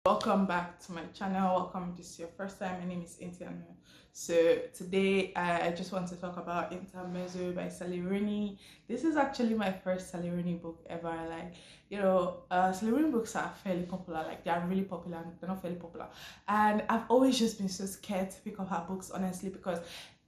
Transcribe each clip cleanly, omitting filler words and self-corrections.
Welcome back to my channel. Welcome if this is your first time. My name is INTERMEZZO. So today I just want to talk about Intermezzo by Sally Rooney. This is actually my first Sally Rooney book ever. Sally Rooney books are fairly popular. Like, they are really popular. They're not fairly popular, and I've always just been so scared to pick up her books, honestly, because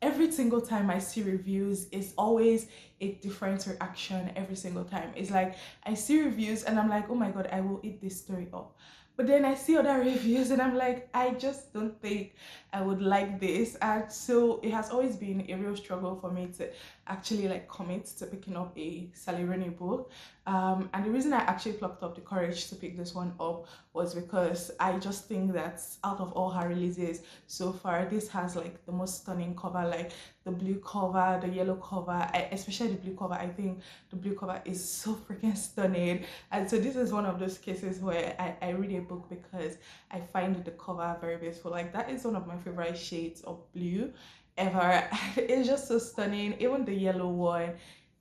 every single time I see reviews, it's always a different reaction. Every single time, it's like I see reviews and I'm like, oh my god, I will eat this story up. But then I see other reviews and I'm like, I just don't think I would like this. And so it has always been a real struggle for me to actually like commit to picking up a Sally Rooney book. And the reason I actually plucked up the courage to pick this one up was because I just think that out of all her releases so far, this has like the most stunning cover, like the blue cover, the yellow cover, especially the blue cover. I think the blue cover is so freaking stunning. And so this is one of those cases where I read a book because I find the cover very beautiful. Like, that is one of my favorite shades of blue ever. It's just so stunning. Even the yellow one,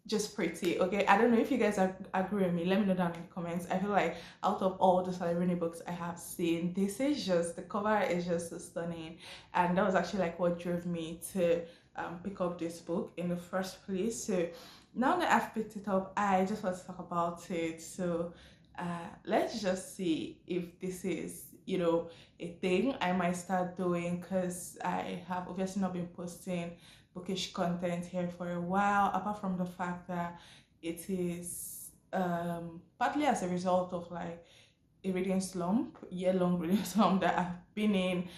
just pretty. Okay, I don't know if you guys agree with me. Let me know down in the comments. I feel like out of all the Sally Rooney books I have seen, this is just, the cover is just so stunning, and that was actually like what drove me to pick up this book in the first place. So now that I've picked it up, I just want to talk about it. So let's just see if this is, you know, a thing I might start doing, because I have obviously not been posting bookish content here for a while, apart from the fact that it is partly as a result of like a reading slump, year-long reading slump that I've been in.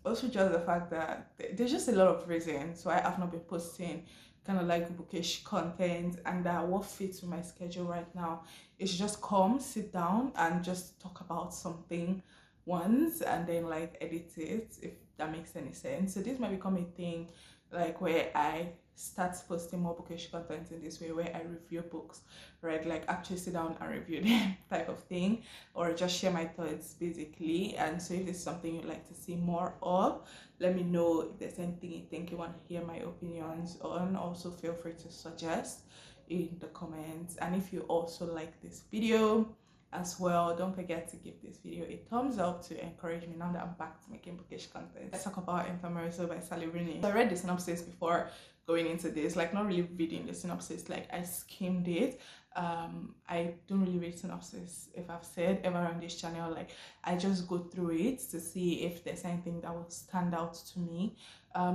Also just the fact that there's just a lot of reasons why I've not been posting kind of like bookish content, and what fits with my schedule right now is just come, sit down and just talk about something once and then like edit it, if that makes any sense. So this might become a thing, like where I start posting more bookish content in this way, where I review books, right? Like actually sit down and review them type of thing, or just share my thoughts basically. And so if it's something you'd like to see more of, let me know. If there's anything you think you want to hear my opinions on, also feel free to suggest in the comments. And if you also like this video as well, don't forget to give this video a thumbs up to encourage me now that I'm back to making bookish content. Let's talk about INTERMEZZO by Sally Rooney. So I read the synopsis before going into this, like not really reading the synopsis, like I skimmed it. I don't really read synopsis, if I've said ever on this channel. Like, I just go through it to see if there's anything that will stand out to me.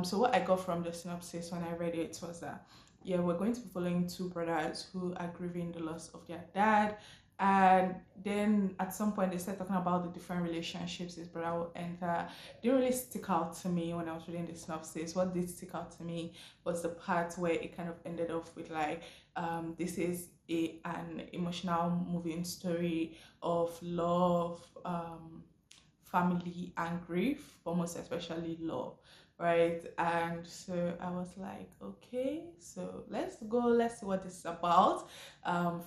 So what I got from the synopsis when I read it was that, yeah, we're going to be following two brothers who are grieving the loss of their dad. And then at some point they start talking about the different relationships his brother will enter. Didn't really stick out to me when I was reading the synopsis. What did stick out to me was the part where it kind of ended off with like, this is an emotional moving story of love, family and grief, but most especially love, right? And so I was like, okay, so let's go, let's see what this is about.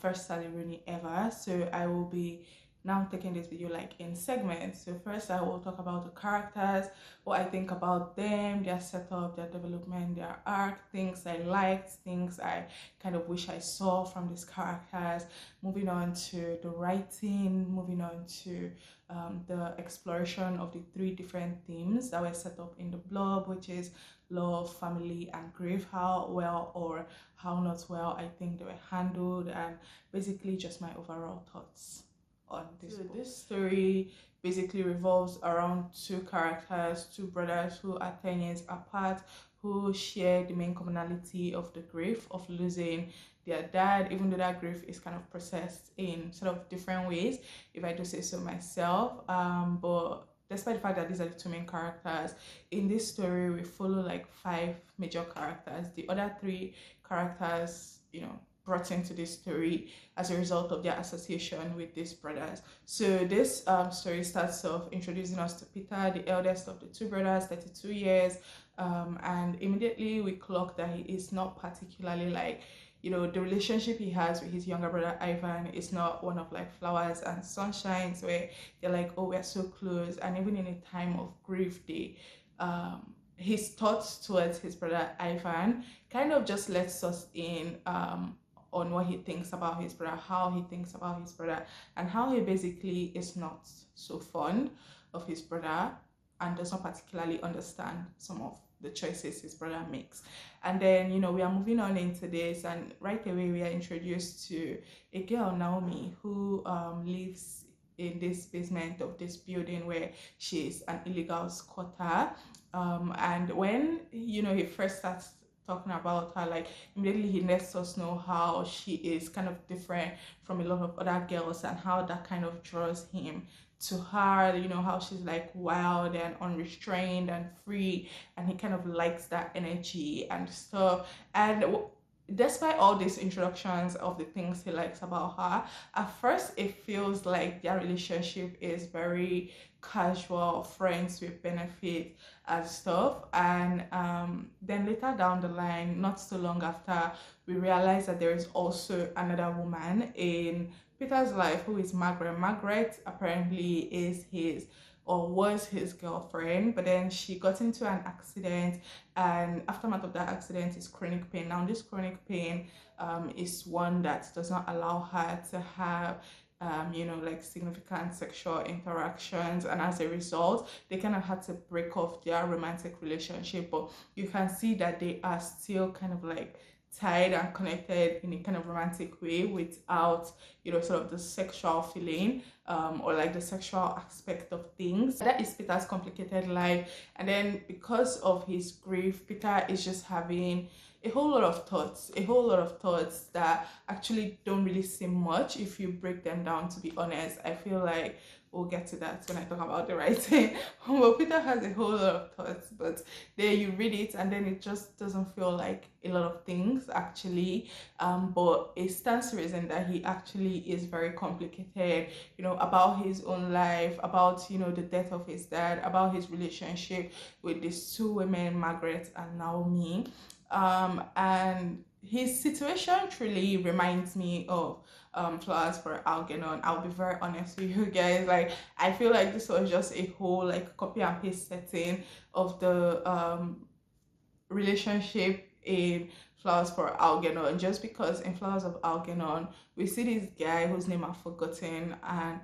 First Sally Rooney ever. So I will be now taking this video like in segments. So first I will talk about the characters, what I think about them, their setup, their development, their arc, things I liked, things I kind of wish I saw from these characters, moving on to the writing, moving on to the exploration of the three different themes that were set up in the blog, which is love, family and grief, how well or how not well I think they were handled, and basically just my overall thoughts on this book. This story basically revolves around two characters, two brothers who are 10 years apart, who share the main commonality of the grief of losing their dad, even though that grief is kind of processed in sort of different ways, if I do say so myself. But despite the fact that these are the two main characters in this story, we follow like 5 major characters. The other 3 characters, you know, brought into this story as a result of their association with these brothers. So this story starts off introducing us to Peter, the eldest of the 2 brothers, 32 years, and immediately we clock that he is not particularly like, you know, the relationship he has with his younger brother Ivan is not one of like flowers and sunshines where they're like, oh, we're so close. And even in a time of grief, they his thoughts towards his brother Ivan kind of just lets us in on what he thinks about his brother, how he thinks about his brother, and how he basically is not so fond of his brother and does not particularly understand some of the choices his brother makes. And then, you know, we are moving on into this, and right away we are introduced to a girl, Naomi, who lives in this basement of this building where she's an illegal squatter. And when, you know, he first starts talking about her, like immediately he lets us know how she is kind of different from a lot of other girls, and how that kind of draws him to her, you know, how she's like wild and unrestrained and free, and he kind of likes that energy and stuff. And despite all these introductions of the things he likes about her, at first it feels like their relationship is very casual, friends with benefit and stuff. And then later down the line, not so long after, we realize that there is also another woman in Peter's life who is Margaret. Margaret apparently is his, or was his, girlfriend, but then she got into an accident, and aftermath of that accident is chronic pain. Now this chronic pain is one that does not allow her to have you know, like significant sexual interactions, and as a result they kind of had to break off their romantic relationship. But you can see that they are still kind of like tied and connected in a kind of romantic way without, you know, sort of the sexual feeling or like the sexual aspect of things. That is Peter's complicated life. And then because of his grief, Peter is just having a whole lot of thoughts that actually don't really seem much if you break them down, to be honest. I feel like we'll get to that when I talk about the writing. Well, Peter has a whole lot of thoughts, but there you read it and then it just doesn't feel like a lot of things actually. But it stands to reason that he actually is very complicated, you know, about his own life, about, you know, the death of his dad, about his relationship with these two women, Margaret and Naomi. And his situation truly reminds me of Flowers for Algernon. I'll be very honest with you guys. Like, I feel like this was just a whole like copy and paste setting of the relationship in Flowers for Algernon, just because in Flowers of Algernon we see this guy whose name I've forgotten, and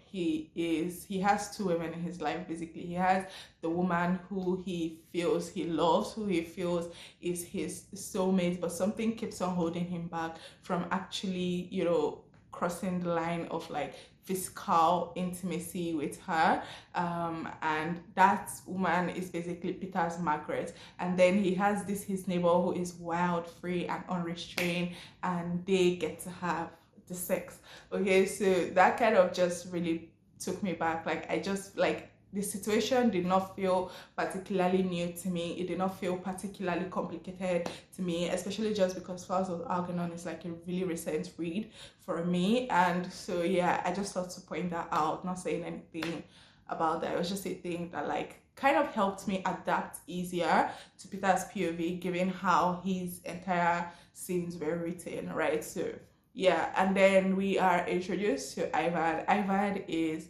he has two women in his life. Basically, he has the woman who he feels he loves, who he feels is his soulmate, but something keeps on holding him back from actually, you know, crossing the line of like physical intimacy with her. And that woman is basically Peter's Margaret. And then he has this his neighbor who is wild, free and unrestrained, and they get to have the sex. Okay, so that kind of just really took me back. Like, I just like, the situation did not feel particularly new to me. It did not feel particularly complicated to me, especially just because Flowers of Algernon is like a really recent read for me. And so yeah, I just thought to point that out, not saying anything about that. It was just a thing that like kind of helped me adapt easier to Peter's POV, given how his entire scenes were written, right? So yeah, and then we are introduced to Ivan. Ivan is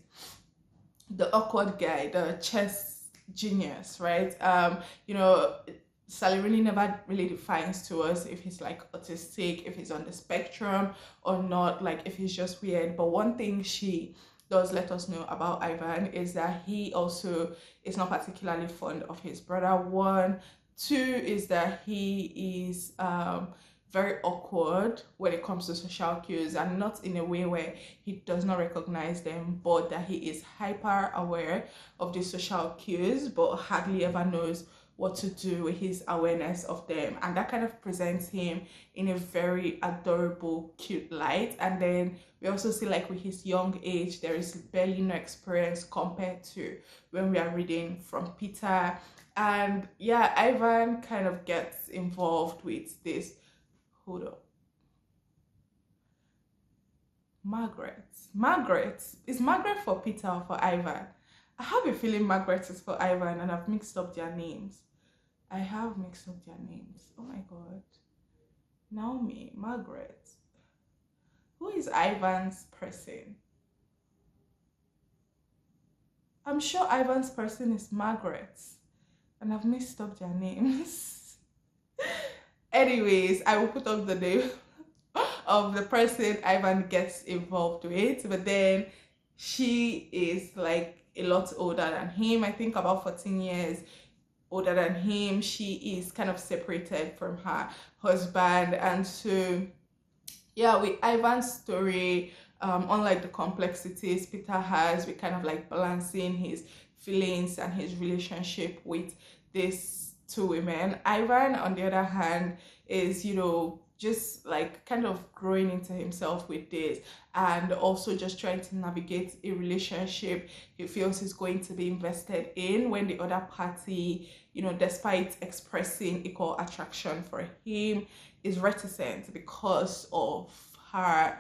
the awkward guy, the chess genius, right? You know, Sally Rooney never really defines to us if he's like autistic, if he's on the spectrum or not, like if he's just weird. But one thing she does let us know about Ivan is that he also is not particularly fond of his brother. One, two is that he is very awkward when it comes to social cues, and not in a way where he does not recognize them, but that he is hyper aware of the social cues but hardly ever knows what to do with his awareness of them. And that kind of presents him in a very adorable, cute light. And then we also see, like, with his young age, there is barely no experience compared to when we are reading from Peter. And yeah, Ivan kind of gets involved with this. Hold up. Margaret. Is Margaret for Peter or for Ivan? I have a feeling Margaret is for Ivan, and I've mixed up their names. Oh my god. Naomi, Margaret. Who is Ivan's person? I'm sure Ivan's person is Margaret, and I've mixed up their names. Anyways, I will put up the name of the person Ivan gets involved with, but then she is like a lot older than him. I think about 14 years older than him. She is kind of separated from her husband, and so yeah, with Ivan's story, unlike the complexities Peter has, we kind of like balancing his feelings and his relationship with these two women. Ivan, on the other hand, is, you know, just like kind of growing into himself with this, and also just trying to navigate a relationship he feels he's going to be invested in, when the other party, you know, despite expressing equal attraction for him, is reticent because of her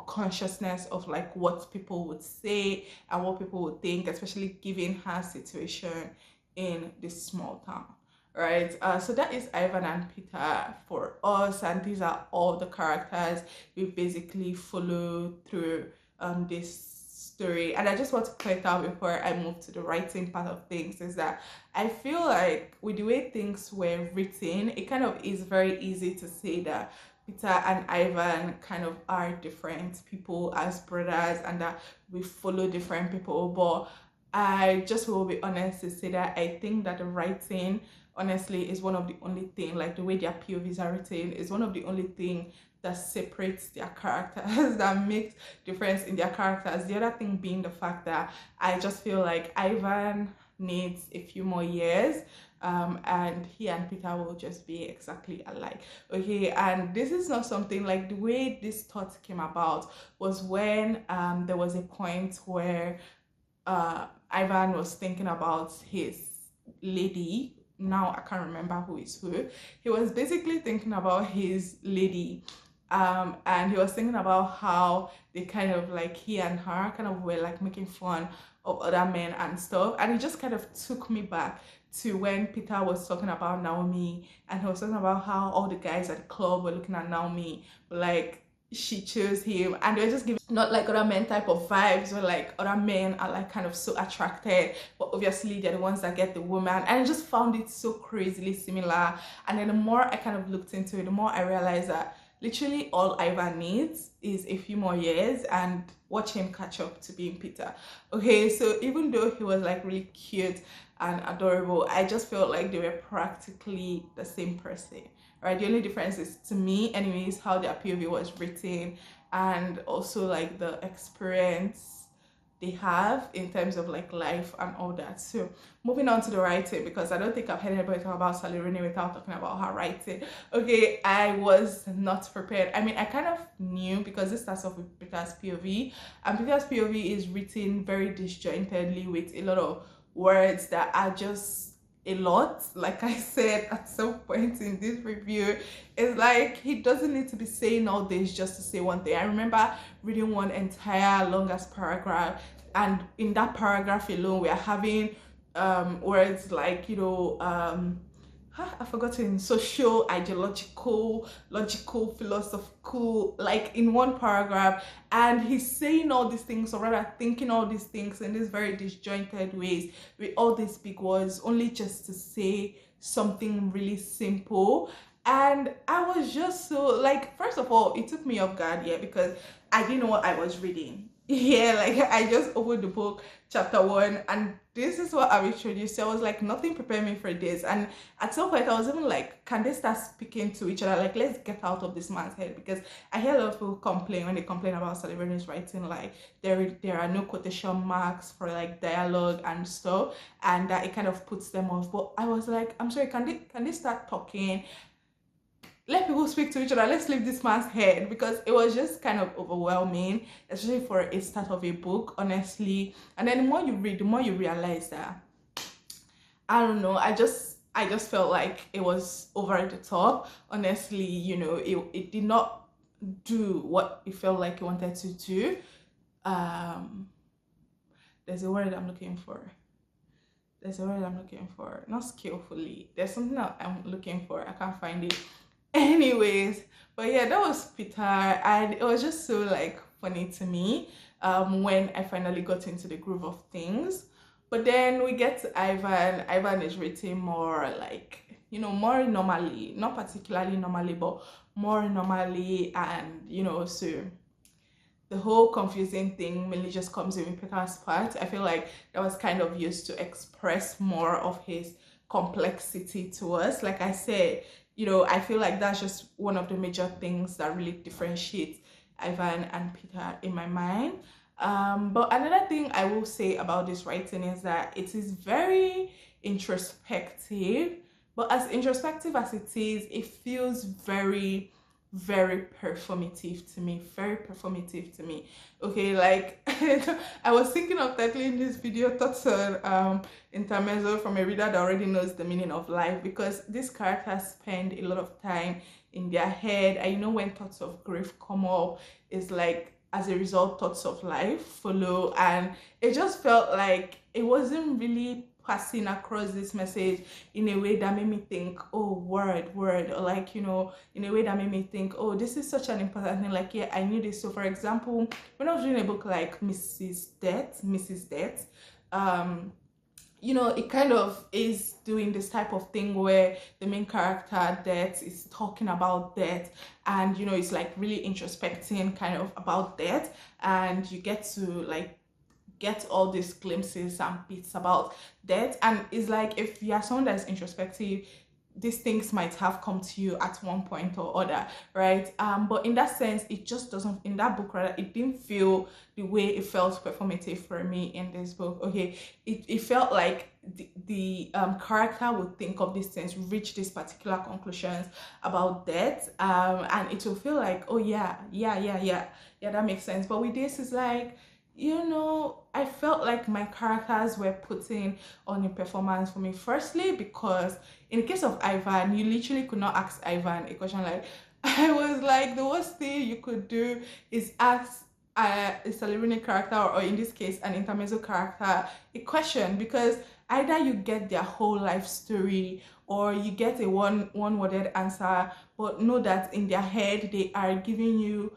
consciousness of like what people would say and what people would think, especially given her situation in this small town, right? So that is Ivan and Peter for us, and these are all the characters we basically follow through this story. And I just want to point out before I move to the writing part of things is that I feel like with the way things were written, it kind of is very easy to say that Peter and Ivan kind of are different people as brothers and that we follow different people. But I just will be honest to say that I think that the writing honestly is one of the only thing, like the way their POVs are written is one of the only thing that separates their characters, that makes difference in their characters. The other thing being the fact that I just feel like Ivan needs a few more years, and he and Peter will just be exactly alike. Okay, and this is not something like, the way this thought came about was when there was a point where Ivan was thinking about his lady. Now I can't remember who is who. He was basically thinking about his lady, and he was thinking about how they kind of like, he and her kind of were like making fun of other men and stuff, and it just kind of took me back to when Peter was talking about Naomi, and he was talking about how all the guys at the club were looking at Naomi, but like she chose him, and they're just giving not like other men type of vibes where like other men are like kind of so attracted, but obviously they're the ones that get the woman. And I just found it so crazily similar. And then the more I kind of looked into it, the more I realized that literally all Ivan needs is a few more years and watch him catch up to being Peter. Okay, so even though he was like really cute and adorable, I just felt like they were practically the same person, right? The only difference is, to me anyways, how their POV was written, and also like the experience they have in terms of like life and all that. So moving on to the writing, because I don't think I've heard anybody talk about Sally Rooney without talking about her writing. Okay, I was not prepared. I mean, I kind of knew, because this starts off with Peter's POV, and Peter's POV is written very disjointedly with a lot of words that are just a lot. Like I said at some point in this review, it's like he doesn't need to be saying all this just to say one thing. I remember reading one entire longest paragraph, and in that paragraph alone we are having words like, you know, I've forgotten, social, ideological, logical, philosophical, like in one paragraph. And he's saying all these things, or rather thinking all these things in these very disjointed ways with all these big words, only just to say something really simple. And I was just so like, first of all, it took me off guard, yeah, because I didn't know what I was reading. Yeah, like I just opened the book, chapter 1, and this is what I'm introduced to. I was like, nothing prepared me for this. And at some point I was even like, can they start speaking to each other? Like, let's get out of this man's head, because I hear a lot of people complain when they complain about Sally Rooney's writing, like there are no quotation marks for like dialogue and stuff, and that it kind of puts them off. But I was like, I'm sorry, can they start talking? Let people speak to each other. Let's leave this man's head, because it was just kind of overwhelming, especially for a start of a book, honestly. And then the more you read, the more you realize that, I don't know, I just felt like it was over the top. Honestly, you know, it did not do what it felt like it wanted to do. There's a word I'm looking for. Not skillfully. There's something that I'm looking for. I can't find it. Anyways, but yeah, that was Peter, and it was just so like funny to me when I finally got into the groove of things. But then we get to Ivan is written more like, you know, more normally, not particularly normally, but more normally, and you know, so the whole confusing thing mainly just comes in Peter's part. I feel like that was kind of used to express more of his complexity to us. Like I said, you know, I feel like that's just one of the major things that really differentiates Ivan and Peter in my mind. But another thing I will say about this writing is that it is very introspective, but as introspective as it feels very performative to me, very performative to me. Okay, like I was thinking of titling this video thoughts on intermezzo from a reader that already knows the meaning of life, because these characters spend a lot of time in their head. I know when thoughts of grief come up, it's like as a result thoughts of life follow, and it just felt like it wasn't really passing across this message in a way that made me think, oh, word, or like, you know, in a way that made me think, oh, this is such an important thing, like, yeah, I knew this. So for example, when I was reading a book like Mrs. Death, you know, it kind of is doing this type of thing where the main character Death is talking about death, and you know, it's like really introspecting kind of about death, and you get to like get all these glimpses and bits about death. And it's like, if you are someone that's introspective, these things might have come to you at one point or other, right? But in that sense, it just doesn't, in that book rather, it didn't feel the way it felt performative for me in this book. Okay, it felt like the character would think of these things, reach these particular conclusions about death, and it will feel like, oh yeah, that makes sense. But with this, it's like, you know, I felt like my characters were putting on a performance for me. Firstly, because in the case of Ivan, you literally could not ask Ivan a question. Like, I was like, the worst thing you could do is ask a Sally Rooney character, or in this case, an intermezzo character, a question, because either you get their whole life story or you get a one-worded answer, but know that in their head they are giving you,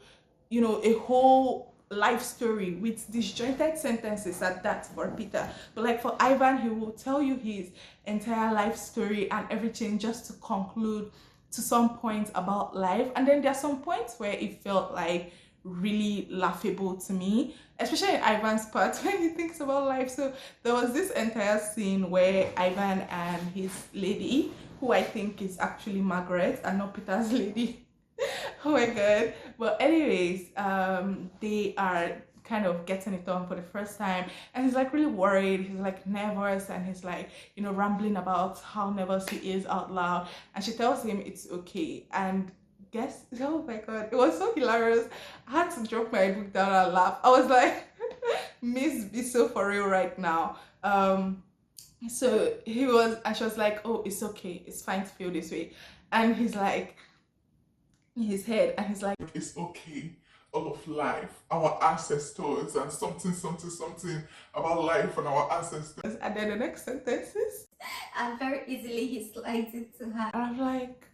you know, a whole life story with disjointed sentences at that for Peter. But like for Ivan, he will tell you his entire life story and everything just to conclude to some point about life. And then there are some points where it felt like really laughable to me, especially in Ivan's part when he thinks about life. So there was this entire scene where Ivan and his lady, who I think is actually Margaret and not Peter's lady, oh my god. But anyways, they are kind of getting it on for the first time, and he's like really worried, he's like nervous, and he's like, you know, rambling about how nervous he is out loud, and she tells him it's okay. And guess, oh my god, it was so hilarious. I had to drop my book down and laugh. I was like, Miss, be so for real right now. So he was, and she was like, oh, it's okay, it's fine to feel this way. And he's like, in his head, and he's like, it's okay, all of life, our ancestors, and something about life and our ancestors. And then the next sentences, and very easily he slides into her. And I'm like,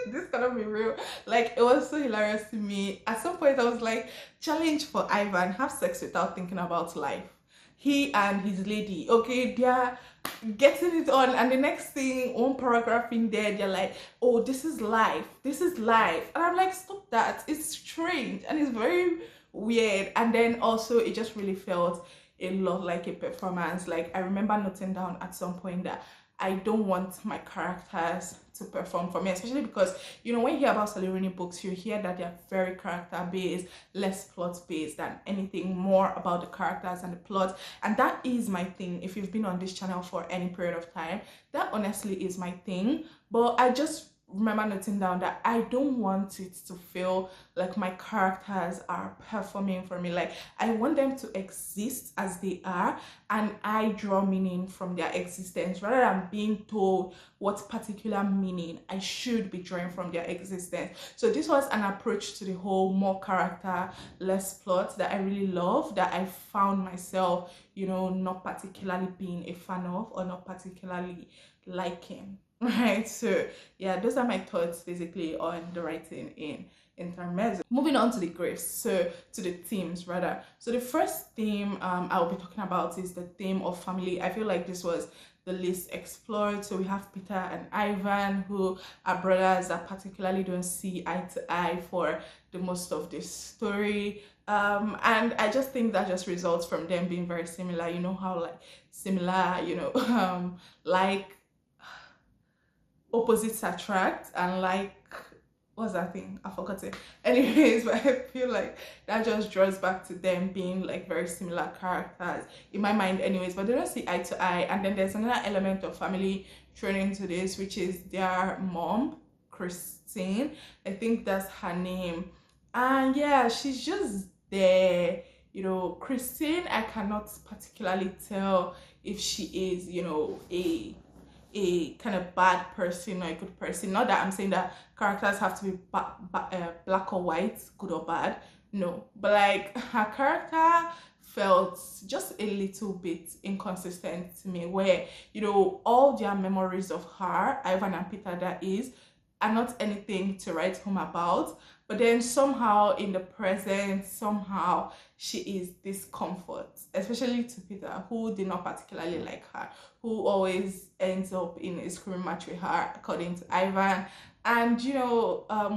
this cannot be real. Like, it was so hilarious to me. At some point I was like, challenge for Ivan, have sex without thinking about life. He and his lady, okay, they're getting it on, and the next thing, one paragraph in there, they're like, oh, this is life, and I'm like, stop that, it's strange and it's very weird. And then also it just really felt a lot like a performance. Like, I remember noting down at some point that I don't want my characters to perform for me, especially because, you know, when you hear about Sally Rooney books, you hear that they're very character based, less plot based than anything, more about the characters and the plot. And that is my thing. If you've been on this channel for any period of time, that honestly is my thing. But I just remember noting down that I don't want it to feel like my characters are performing for me. Like, I want them to exist as they are, and I draw meaning from their existence, rather than being told what particular meaning I should be drawing from their existence. So this was an approach to the whole more character, less plot that I really love, that I found myself, you know, not particularly being a fan of, or not particularly liking. right? So yeah, those are my thoughts basically on the writing in Intermezzo. Moving on to the griefs, so to the themes rather. So the first theme I'll be talking about is the theme of family. I feel like this was the least explored. So we have Peter and Ivan, who are brothers that particularly don't see eye to eye for the most of this story. And I just think that just results from them being very similar. You know how like similar, like opposites attract, and like what's that thing? I forgot it. Anyways, but I feel like that just draws back to them being like very similar characters in my mind, anyways. But they don't see eye to eye. And then there's another element of family thrown into this, which is their mom, Christine. I think that's her name. And yeah, she's just there. Christine, I cannot particularly tell if she is, a kind of bad person or a good person. Not that I'm saying that characters have to be black or white, good or bad. No, but like her character felt just a little bit inconsistent to me, where all their memories of her, Ivan and Peter, that is, are not anything to write home about. But then somehow in the present, somehow she is discomfort, especially to Peter, who did not particularly like her, who always ends up in a screaming match with her, according to Ivan. And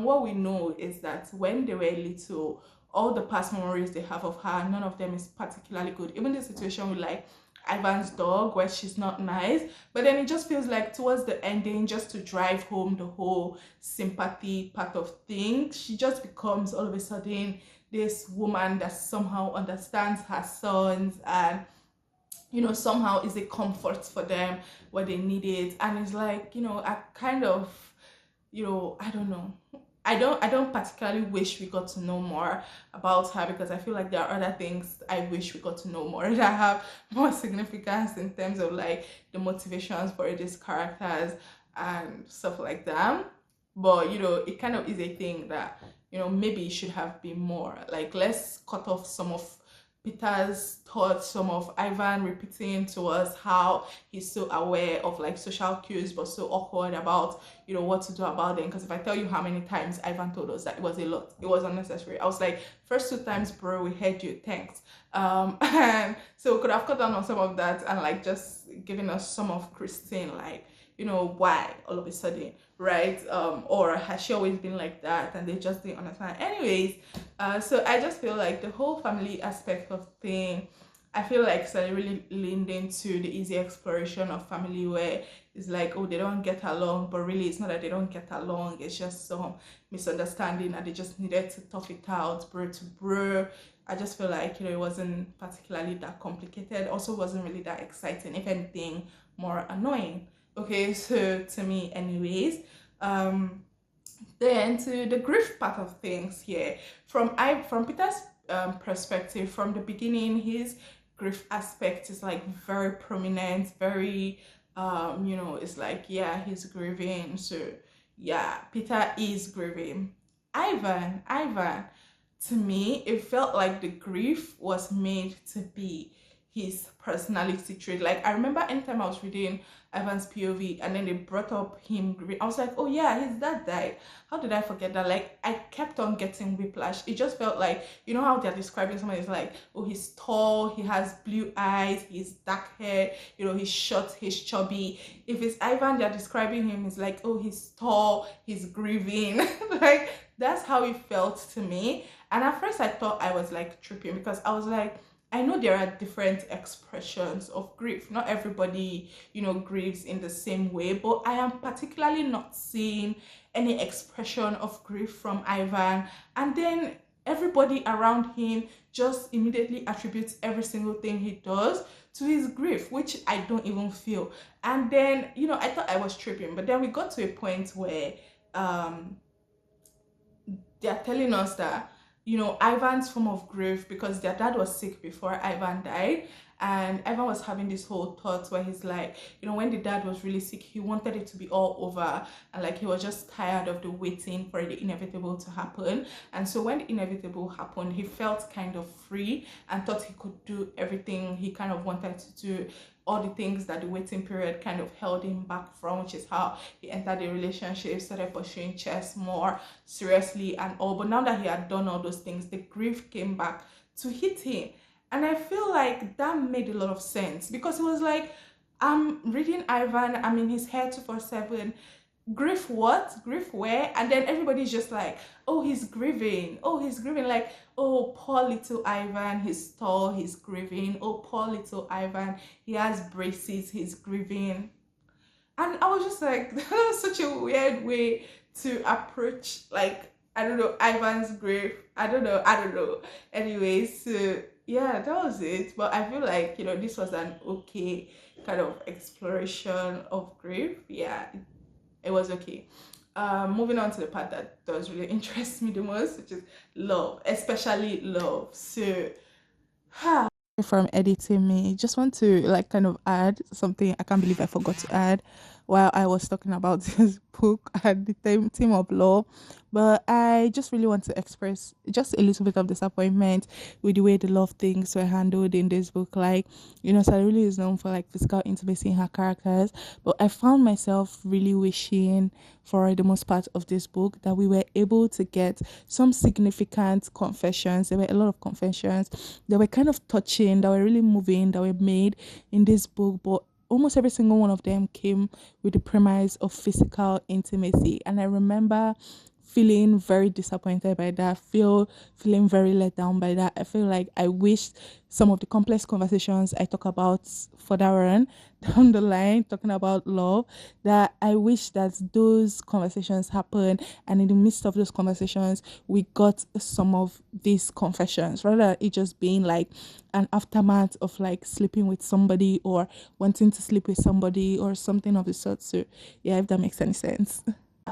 what we know is that when they were little, all the past memories they have of her, none of them is particularly good. Even the situation with like Ivan's dog, where she's not nice, but then it just feels like towards the ending, just to drive home the whole sympathy part of things, she just becomes all of a sudden this woman that somehow understands her sons, and somehow is a comfort for them where they need it. And it's like, I kind of, I don't know, I don't particularly wish we got to know more about her, because I feel like there are other things I wish we got to know more that have more significance in terms of like the motivations for these characters and stuff like that. But it kind of is a thing that maybe it should have been more. Like, let's cut off some of Peter's thoughts, some of Ivan repeating to us how he's so aware of like social cues but so awkward about what to do about them. Because if I tell you how many times Ivan told us that, it was a lot, it was unnecessary. I was like, first 2 times, bro, we heard you, thanks. And so we could have cut down on some of that and like just giving us some of Christine, like why all of a sudden, right? Or has she always been like that and they just didn't understand? Anyways, so I just feel like the whole family aspect of thing, I feel like Sally really leaned into the easy exploration of family, where it's like, oh, they don't get along, but really it's not that they don't get along, it's just some misunderstanding and they just needed to tough it out, bro to bro. I just feel like it wasn't particularly that complicated, also wasn't really that exciting, if anything more annoying. Okay, so to me anyways, then to the grief part of things here, from Peter's perspective, from the beginning, his grief aspect is like very prominent, very it's like, yeah, he's grieving. So yeah, Peter is grieving. Ivan, to me, it felt like the grief was made to be his personality trait. Like, I remember anytime I was reading Ivan's POV and then they brought up him grieving, I was like, oh yeah, his dad died. How did I forget that? Like, I kept on getting whiplash. It just felt like, how they're describing someone is like, oh, he's tall, he has blue eyes, he's dark hair, he's short, he's chubby. If it's Ivan, they're describing him, it's like, oh, he's tall, he's grieving. Like, that's how it felt to me. And at first I thought I was like tripping, because I was like, I know there are different expressions of grief. Not everybody, grieves in the same way, but I am particularly not seeing any expression of grief from Ivan. And then everybody around him just immediately attributes every single thing he does to his grief, which I don't even feel. And then, I thought I was tripping, but then we got to a point where they're telling us that Ivan's form of grief, because their dad was sick before Ivan died, and Ivan was having this whole thought where he's like, when the dad was really sick, he wanted it to be all over, and like he was just tired of the waiting for the inevitable to happen. And so when the inevitable happened, he felt kind of free and thought he could do everything he kind of wanted to do. all the things that the waiting period kind of held him back from, which is how he entered the relationship, started pursuing chess more seriously and all. But now that he had done all those things, the grief came back to hit him. And I feel like that made a lot of sense, because it was like, I'm reading Ivan, I'm in his head 247. Grief what? Grief where? And then everybody's just like, oh, he's grieving. Oh, he's grieving. Like, oh, poor little Ivan, he's tall, he's grieving. Oh, poor little Ivan, he has braces, he's grieving. And I was just like, that was such a weird way to approach, like, I don't know, Ivan's grief. I don't know. Anyways, so yeah, that was it. But I feel like, you know, this was an okay kind of exploration of grief. Yeah, it was okay. Moving on to the part that does really interest me the most, which is love, especially love. So from editing me, just want to like kind of add something I can't believe I forgot to add while I was talking about this book and the theme of love. But I just really want to express just a little bit of disappointment with the way the love things were handled in this book. Like, you know, Sally Rooney is known for like physical intimacy in her characters, but I found myself really wishing for the most part of this book that we were able to get some significant confessions. There were a lot of confessions that were kind of touching, that were really moving, that were made in this book, but almost every single one of them came with the premise of physical intimacy. And I remember feeling very disappointed by that, feeling very let down by that. I feel like I wish some of the complex conversations I talk about further on down the line, talking about love, that I wish that those conversations happen, and in the midst of those conversations we got some of these confessions, rather than it just being like an aftermath of like sleeping with somebody or wanting to sleep with somebody or something of the sort. So yeah, if that makes any sense.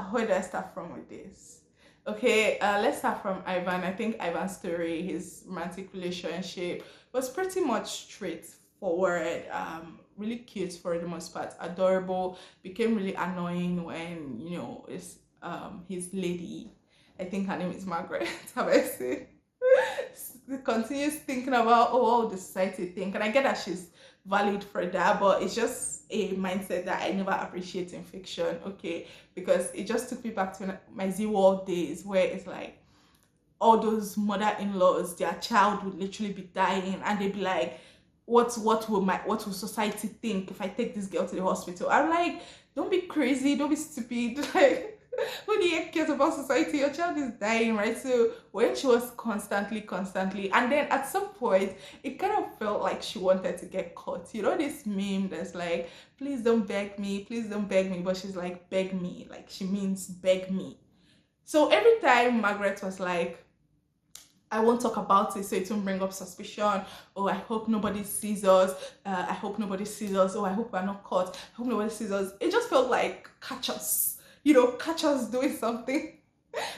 Where do I start from with this? Okay, let's start from Ivan. I think Ivan's story, his romantic relationship, was pretty much straightforward. Really cute for the most part, adorable. Became really annoying when, you know, his lady, I think her name is Margaret, have I said? Continues thinking about, oh, all the society think, and I get that she's valid for that, but it's just a mindset that I never appreciate in fiction. Okay, because it just took me back to my Z-World days, where it's like all those mother-in-laws, their child would literally be dying, and they'd be like, what will society think if I take this girl to the hospital? I'm like, don't be crazy, don't be stupid. Like, who do you care about society? Your child is dying, right? So when she was constantly, and then at some point it kind of felt like she wanted to get caught. You know, this meme that's like, please don't beg me, but she's like, beg me, like she means beg me. So every time Margaret was like, I won't talk about it so it won't bring up suspicion. Oh, I hope nobody sees us. I hope nobody sees us. Oh, I hope we're not caught. I hope nobody sees us. It just felt like, catch us. You know, catch us doing something.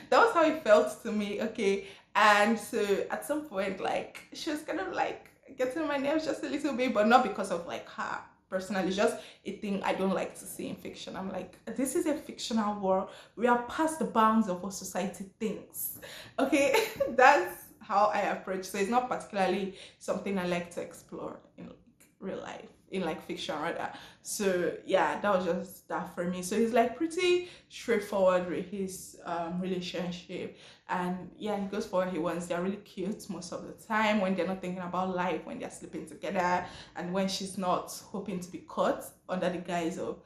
That was how it felt to me. Okay. And so at some point, like, she was kind of like getting on my nerves just a little bit, but not because of like her personally, just a thing I don't like to see in fiction. I'm like, this is a fictional world. We are past the bounds of what society thinks. Okay. That's how I approach. So it's not particularly something I like to explore in like real life, in like fiction rather. So yeah, that was just that for me. So he's like pretty straightforward with his relationship, and yeah, he goes for what he wants. They're really cute most of the time when they're not thinking about life, when they're sleeping together, and when she's not hoping to be caught under the guise of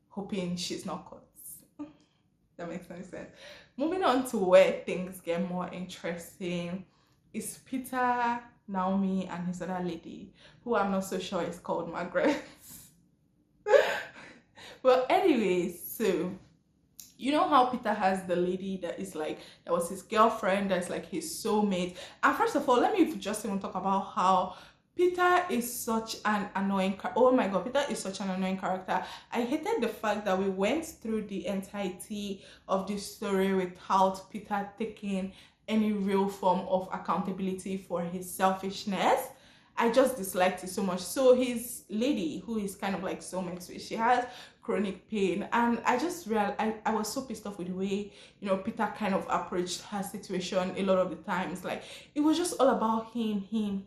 hoping she's not caught. That makes any sense. Moving on to where things get more interesting is Peter, Naomi, and his other lady, who I'm not so sure is called Margaret. But anyways, so you know how Peter has the lady that is like, that was his girlfriend, that's like his soulmate. And first of all, let me just even talk about how Peter is such an annoying oh my god, Peter is such an annoying character. I hated the fact that we went through the entirety of this story without Peter taking any real form of accountability for his selfishness. I just disliked it so much. So his lady, who is kind of like soulmates with, she has chronic pain, and I just realized I was so pissed off with the way, you know, Peter kind of approached her situation a lot of the times. Like, it was just all about him, and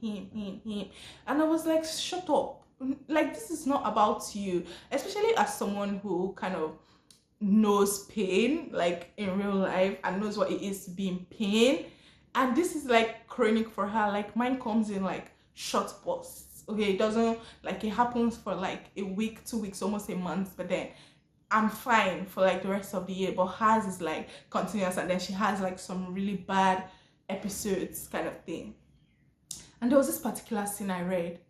I was like, shut up, like, this is not about you, especially as someone who kind of knows pain, like in real life, and knows what it is to be in pain. And this is like chronic for her. Like, mine comes in like short bursts. Okay, it doesn't, like, it happens for like a week, 2 weeks, almost a month, but then I'm fine for like the rest of the year. But hers is like continuous, and then she has like some really bad episodes kind of thing. And there was this particular scene I read.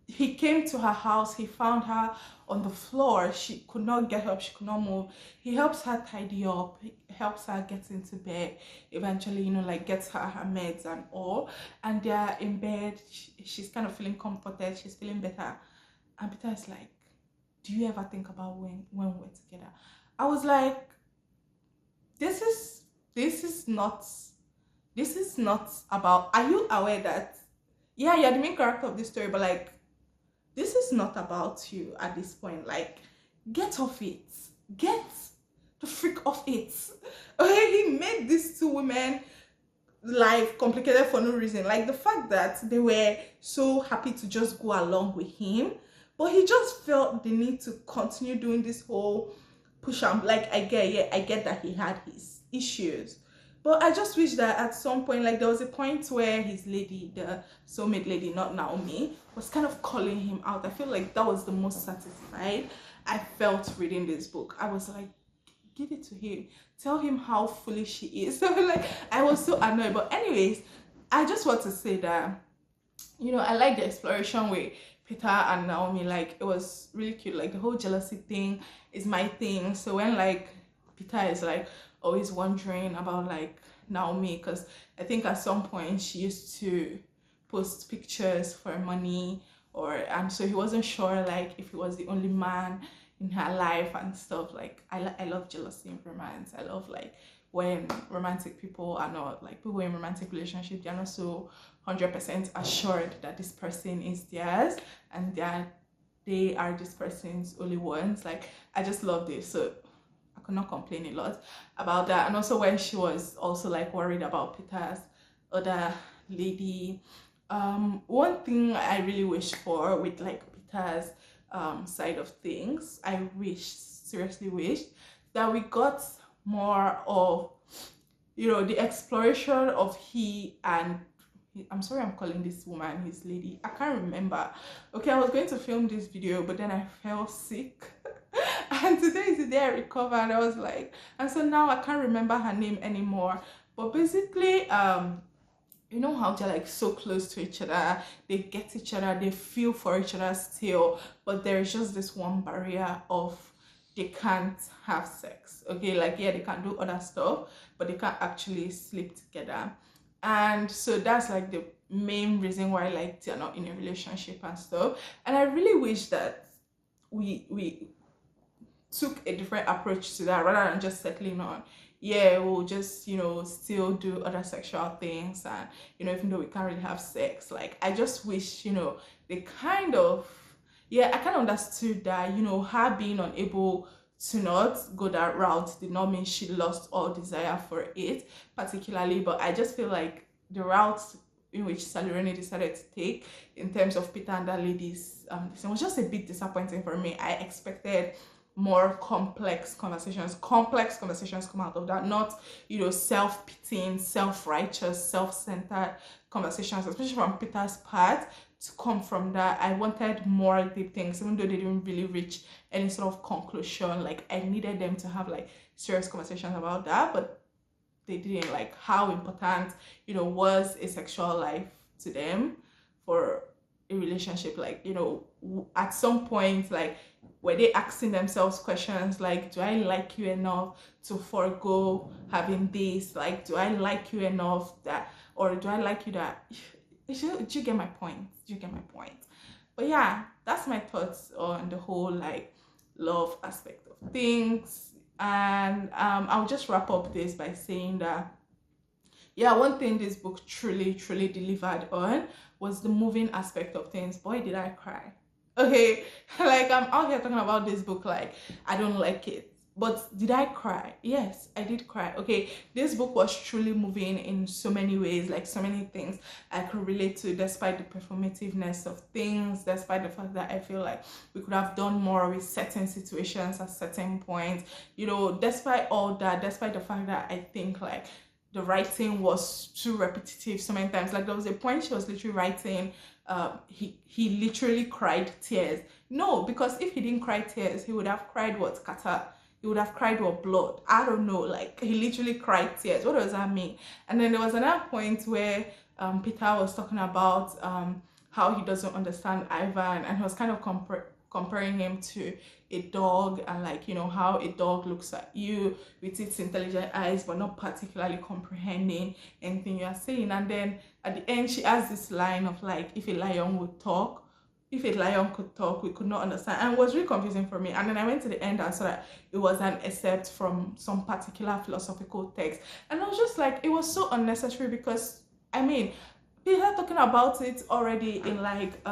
He came to her house, he found her on the floor, she could not get up, she could not move. He helps her tidy up, he helps her get into bed, eventually, you know, like gets her meds and all. And they're in bed, she's kind of feeling comforted, she's feeling better. And Peter is like, do you ever think about when we're together? I was like, this is not about, are you aware that, yeah, you're the main character of this story, but like, this is not about you at this point. Like, get off it. Get the freak off it. Okay, he made these two women life complicated for no reason. Like, the fact that they were so happy to just go along with him, but he just felt the need to continue doing this whole push and, like, I get that he had his issues. But I just wish that at some point, like, there was a point where his lady, the soulmate lady, not Naomi, was kind of calling him out. I feel like that was the most satisfied I felt reading this book. I was like, give it to him. Tell him how foolish he is. So, like, I was so annoyed. But anyways, I just want to say that, you know, I like the exploration with Peter and Naomi. Like, it was really cute. Like, the whole jealousy thing is my thing. So when, like, Peter is like always wondering about like Naomi, because I think at some point she used to post pictures for money, and so he wasn't sure like if he was the only man in her life and stuff. Like, I love jealousy in romance. I love like when romantic people are not, like, people in romantic relationships, they're not so 100% assured that this person is theirs and that they are this person's only ones. Like, I just love this. So I could not complain a lot about that. And also when she was also like worried about Peter's other lady, one thing I really wish for with like Peter's side of things, I seriously wish that we got more of, you know, the exploration of I'm sorry, I'm calling this woman his lady, I can't remember. Okay, I was going to film this video, but then I fell sick and today is the day I recovered. I was like, and so now I can't remember her name anymore. But basically, you know how they're like so close to each other, they get each other, they feel for each other still, but there's just this one barrier of they can't have sex. Okay, like, yeah, they can do other stuff, but they can't actually sleep together. And so that's like the main reason why like they're not in a relationship and stuff. And I really wish that we took a different approach to that, rather than just settling on, yeah, we'll just, you know, still do other sexual things, and, you know, even though we can't really have sex. Like, I just wish, you know, they kind of, yeah, I kind of understood that, you know, her being unable to not go that route did not mean she lost all desire for it particularly. But I just feel like the route in which Sally Rooney decided to take in terms of Peter and that lady's it was just a bit disappointing for me. I expected more complex conversations come out of that, not, you know, self-pitying, self-righteous, self-centered conversations, especially from Peter's part, to come from that. I wanted more deep things, even though they didn't really reach any sort of conclusion. Like, I needed them to have like serious conversations about that, but they didn't. Like, how important, you know, was a sexual life to them for a relationship? Like, you know, at some point, like, were they asking themselves questions like, do I like you enough to forego having this? Like, do I like you enough that, or do I like you that? Do you get my point? Do you get my point? But yeah, that's my thoughts on the whole like love aspect of things. And I'll just wrap up this by saying that, yeah, one thing this book truly delivered on was the moving aspect of things. Boy, did I cry. Okay, like, I'm out here talking about this book like I don't like it, But did I cry? Yes, I did cry. Okay, this book was truly moving in so many ways, like so many things I could relate to, despite the performativeness of things, despite the fact that I feel like we could have done more with certain situations at certain points, you know, despite all that, despite the fact that I think like the writing was too repetitive so many times. Like there was a point she was literally writing, he literally cried tears. No, because if he didn't cry tears, he would have cried what, kata? He would have cried what, blood? I don't know. Like he literally cried tears. What does that mean? And then there was another point where Peter was talking about how he doesn't understand Ivan, and he was kind of comparing him to a dog, and like, you know, how a dog looks at you with its intelligent eyes but not particularly comprehending anything you are saying. And then at the end she has this line of like, if a lion would talk, if a lion could talk, we could not understand. And it was really confusing for me. And then I went to the end and saw that it was an excerpt from some particular philosophical text, and I was just like, it was so unnecessary, because I mean, Peter talking about it already in like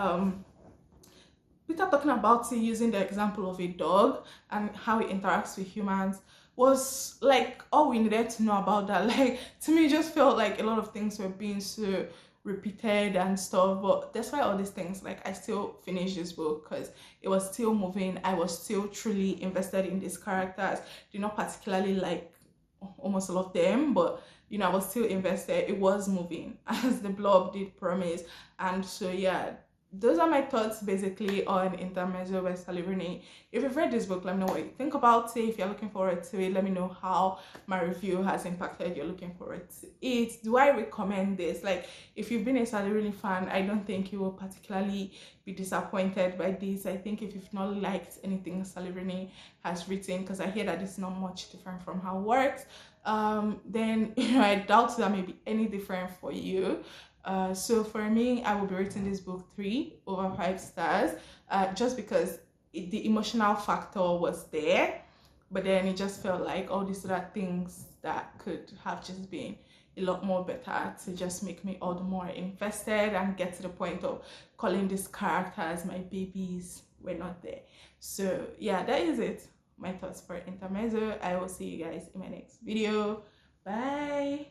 Peter talking about it using the example of a dog and how it interacts with humans was like all we needed to know about that. Like to me, it just felt like a lot of things were being so repeated and stuff. But despite all these things, like I still finished this book because it was still moving. I was still truly invested in these characters. Did not particularly like almost all of them, but you know, I was still invested. It was moving as the blog did promise. And so yeah, those are my thoughts basically on Intermezzo by Sally Rooney. If you've read this book, let me know what you think about it. If you're looking forward to it, let me know how my review has impacted you're looking forward to it. Do I recommend this? Like, if you've been a Sally Rooney fan, I don't think you will particularly be disappointed by this. I think if you've not liked anything Sally Rooney has written, because I hear that it's not much different from her works, then you know, I doubt that may be any different for you. So for me, I will be rating this book 3/5 stars, just because the emotional factor was there, but then it just felt like all these other things that could have just been a lot more better to just make me all the more invested and get to the point of calling these characters my babies were not there. So yeah, that is it. My thoughts for Intermezzo. I will see you guys in my next video. Bye.